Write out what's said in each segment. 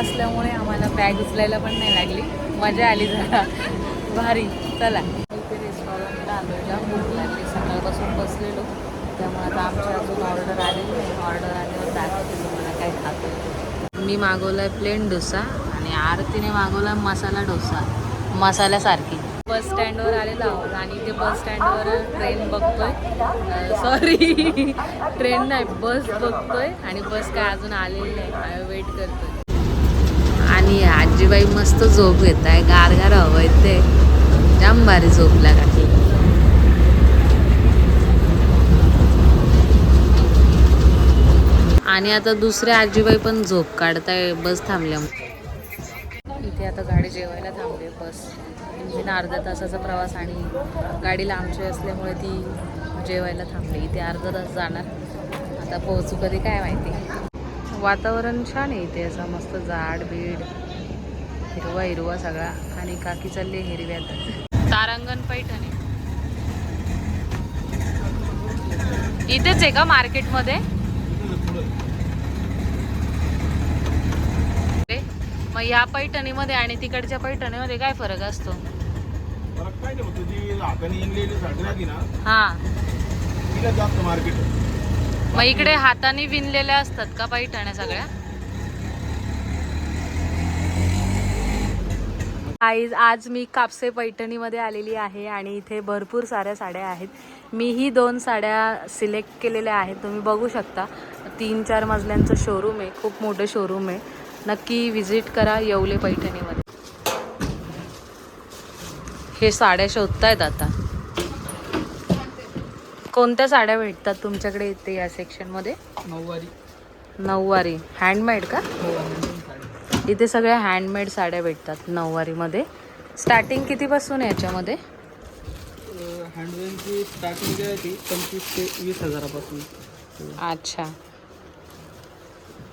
असल्यामुळे आम्हाला बॅग उचलायला पण नाही लागली, मजा आली जरा भारी. चला इथे रेस्टॉरंटला आलो, जाम भूक लागली, सकाळपासून बसलेलो, त्यामुळे आता आमच्या अजून ऑर्डर आलेली नाही. ऑर्डर आल्यावर दाखवते तुम्हाला काय खातो. मी मागवला आहे प्लेन डोसा आणि आरतीने मागवला मसाला डोसा, मसाल्यासारखी. बस स्टँडवर आलेलो आहोत आणि ते बस स्टँडवर ट्रेन बघतोय, सॉरी ट्रेन नाही बस बघतोय आणि बस काय अजून आलेली नाही, वेट करतोय. आणि आजीबाई मस्त झोप घेत आहे, गारगार हवं ते जाम भारी झोपला काकी. आणि आता दुसऱ्या आजीबाई पण झोप काढताय बस थांबल्या. इथे आता गाडी जेवायला थांबली, बस म्हणजे अर्ध्या तासाचा प्रवास आणि गाडी लांबची असल्यामुळे ती जेवायला थांबली. इथे अर्धा तास जाणार, आता पोहोचू कधी काय माहिती. वातावरण छान आहे इथे, असं मस्त झाड बीड हिरवा हिरवा सगळा. आणि काकी चालली हिरव्यात. तारांगण पैठणी इथेच आहे का मार्केटमध्ये? मग ह्या पैठणीमध्ये आणि तिकडच्या पैठणीमध्ये काय फरक असतो? हा, मग इकडे हाताने विणलेल्या असतात का पैठण्या सगळ्या? आज मी कापसे पैठणीमध्ये आलेली आहे आणि इथे भरपूर साऱ्या साड्या आहेत. मीही 2 साड्या सिलेक्ट केलेल्या आहेत, तुम्ही बघू शकता. 3-4 मजल्यांचं शोरूम आहे, खूप मोठं शोरूम आहे. नक्की विजिट करा येवले पैठणीमध्ये. हे साड्या शोधतायत आता. कोणत्या साड्या भेटतात तुमच्याकडे इथे या सेक्शनमध्ये? नऊवारी हँडमेड का? इथे सगळ्या हँडमेड साड्या भेटतात नऊवारीमध्ये. स्टार्टिंग कितीपासून आहे याच्यामध्ये? हँडमेडची स्टार्टिंग जी आहे ती 25 ते 20 हजारापासून. अच्छा,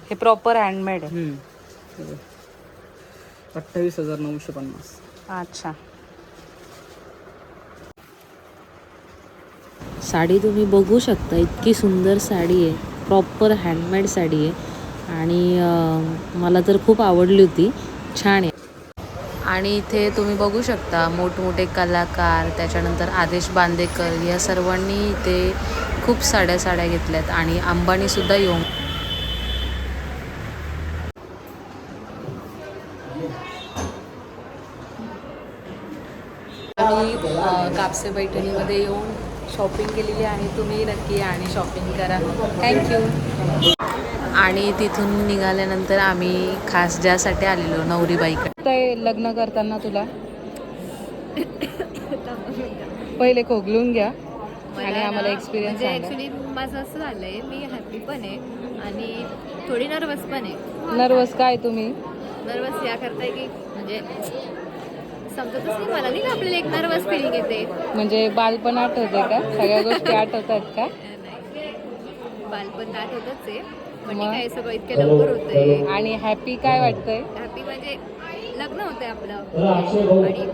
हे प्रॉपर हँडमेड आहे. 28,950. अच्छा, साडी तुम्ही बघू शकता, इतकी सुंदर साडी आहे, प्रॉपर हँडमेड साडी आहे आणि मला तर खूप आवडली होती, छान आहे. आणि इथे तुम्ही बघू शकता मोठमोठे कलाकार, त्याच्यानंतर आदेश बांदेकर या सर्वांनी इथे खूप साड्या घेतल्यात आणि अंबानीसुद्धा येऊन. मी कापसे पैठणीमध्ये येऊन शॉपिंग केलेली आहे, तुम्ही नक्की या आणि शॉपिंग करा. थँक्यू. आणि तिथून निघाल्यानंतर आम्ही खास ज्यासाठी आलेलो नवरीबाईकडे. लग्न करताना तुला पहिले खोगलून घ्या आणि आम्हाला एक्सपिरियन्स सांगा. ॲक्च्युली माझं असं झालं आहे, मी हॅपी पण आहे आणि थोडी नर्वस पण आहे. नर्वस काय तुम्ही? नर्वस या करताय की म्हणजे समजतच नाही मला, नाही का आपल्याला एक नर्वस फिलिंग येते. म्हणजे बालपण आठवते का? सगळ्या गोष्टी आठवत आहेत का? नाही, बालपण आठवतच आहे, पण काय सगळं इतक्या लवकर होतंय. आणि हॅपी काय वाटतंय? हॅपी म्हणजे लग्न होतंय आपलं आणि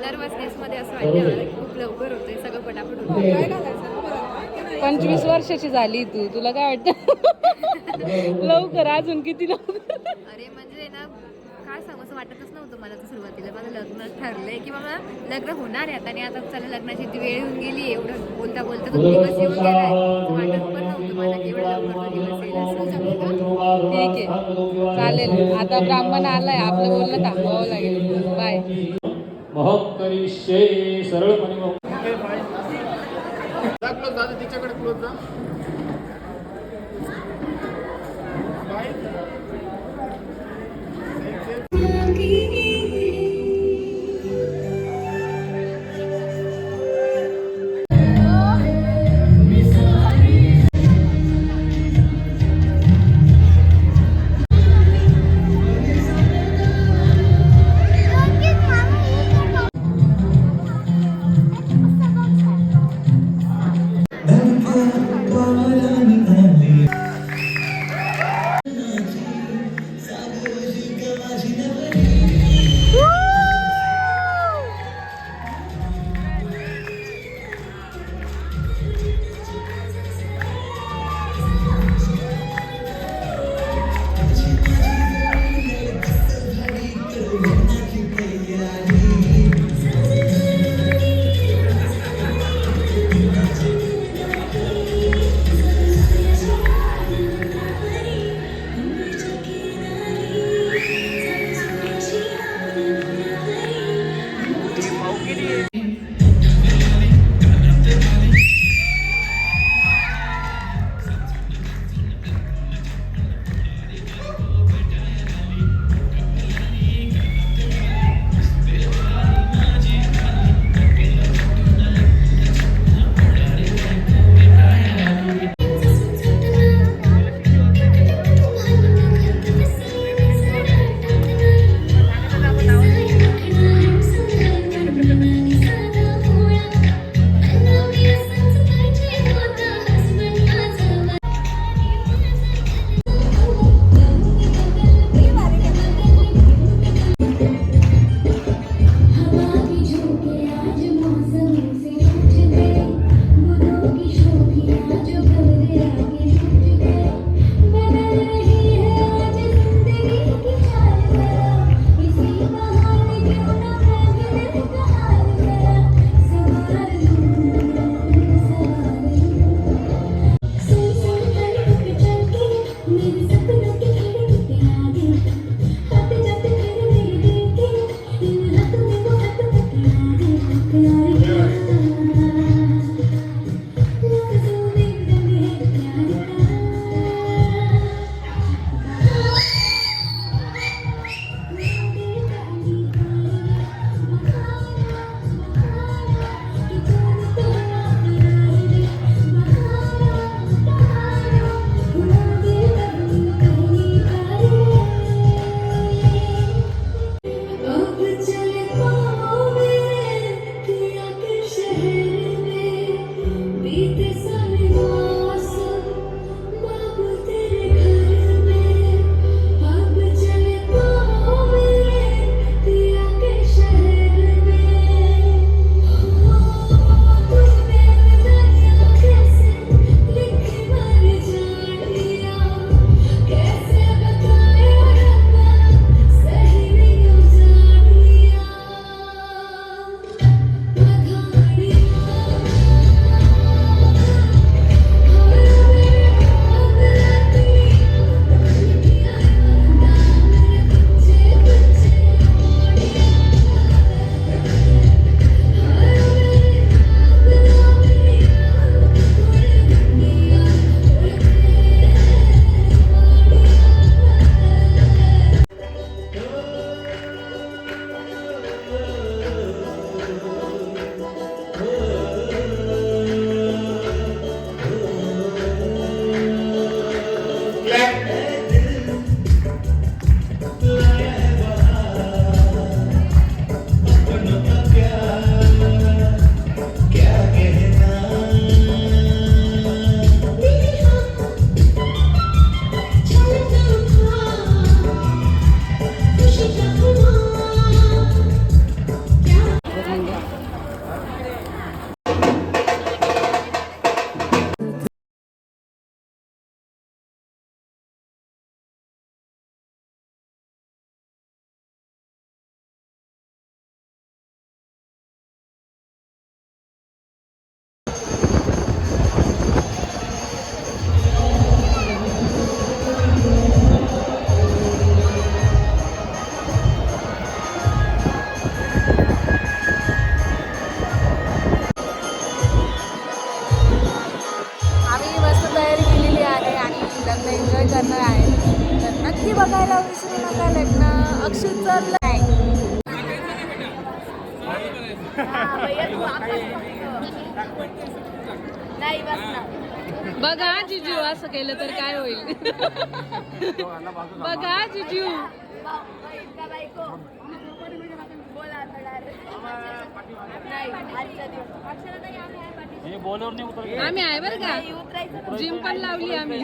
नर्वसनेसमध्ये असं वाटतं मला की खूप लवकर होतंय, सगळं पटापट होतंय. 25 वर्षाची झाली तू, तुला काय वाटतं? लवकर अजून किती लवकर? अरे म्हणजे ना काय सांगू, असं वाटतच नव्हतं मला तर सुरुवातीला. माझं लग्न ठरलंय किंवा मला लग्न होणार आहे आता आणि आता चला लग्नाची ती वेळ येऊन गेली. एवढं बोलता बोलता तो दिवस येऊन गेलाय, वाटत पण नव्हतं मला की एवढं लवकर दिवस येईल असं. ठीक आहे, चालेल. आता ब्राह्मण आलाय, आपलं बोलणं थांबवावं लागेल. बाय. सरळपणे तिच्याकडे क्लोज जा. बघायला विसरू नका लग्न अक्षित चाललंय. बघा जिजू असं केलं तर काय होईल. बघा जिजू आम्ही आहे बरं का, जिम पण लावली आम्ही,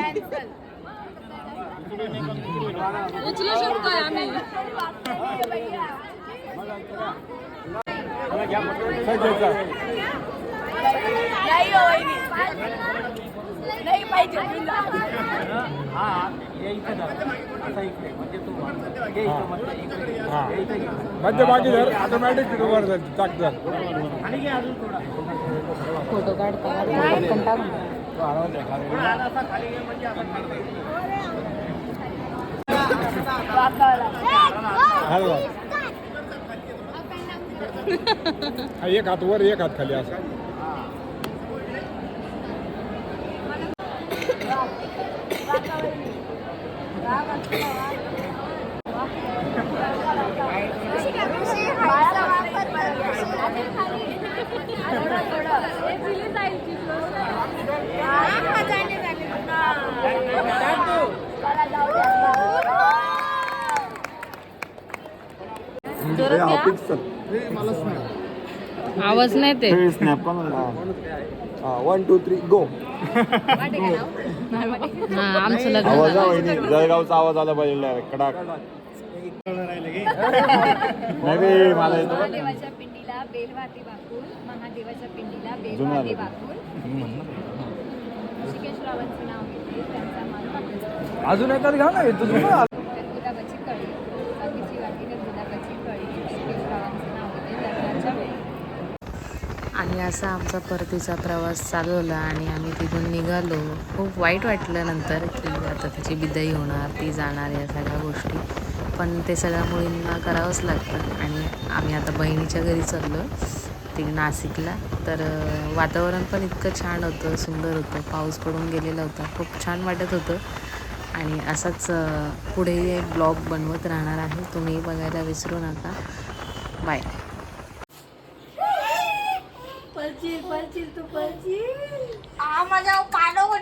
उचलू शकतोय आम्ही. नाही पाहिजे मध्यभागी धर, ऑटोमॅटिक वर टाक जर फोटो काढता पण टाकून हा, एक हात वर एक हात खाली असं. जोरात घ्या. आवाज नाही ते. स्नॅप पण 1 2 3 गो. हा आमचं लग्न आवाज झालं. वहिनी जळगावचा आवाज आला पाहिजे कडाक. नाही रे मला येतो. महादेवाच्या पिंडीला बेलवाती वाकून, महादेवाच्या पिंडीला जुनं बेलवाती आलं. वाकून ऋषिकेशरावांचं नाव घेतले, त्यांचा मान वाकवला. अजून एखाद घ्या ना तुझं तर गुलाबाची कळी, संगीची वाटी तर गुलाबाची कळी, ऋषिकेशरावांचं नाव घेतले लग्नाच्या वेळी. आणि असा आमचा परतीचा प्रवास चालू झाला आणि आम्ही तिथून निघालो. खूप वाईट वाटलं नंतर की आता तिची बिदाई होणार, ती जाणार, या सगळ्या गोष्टी. पण ते सगळ्या मुलींना करावंच लागतं. आणि आम्ही आता बहिणीच्या घरी चाललो तिकडे नाशिकला. तर वातावरण पण इतकं छान होतं, सुंदर होतं, पाऊस पडून गेलेला होता, खूप छान वाटत होतं. आणि असाच पुढेही एक ब्लॉग बनवत राहणार आहे, तुम्ही बघायला विसरू नका. बाय. माझ्या पाठव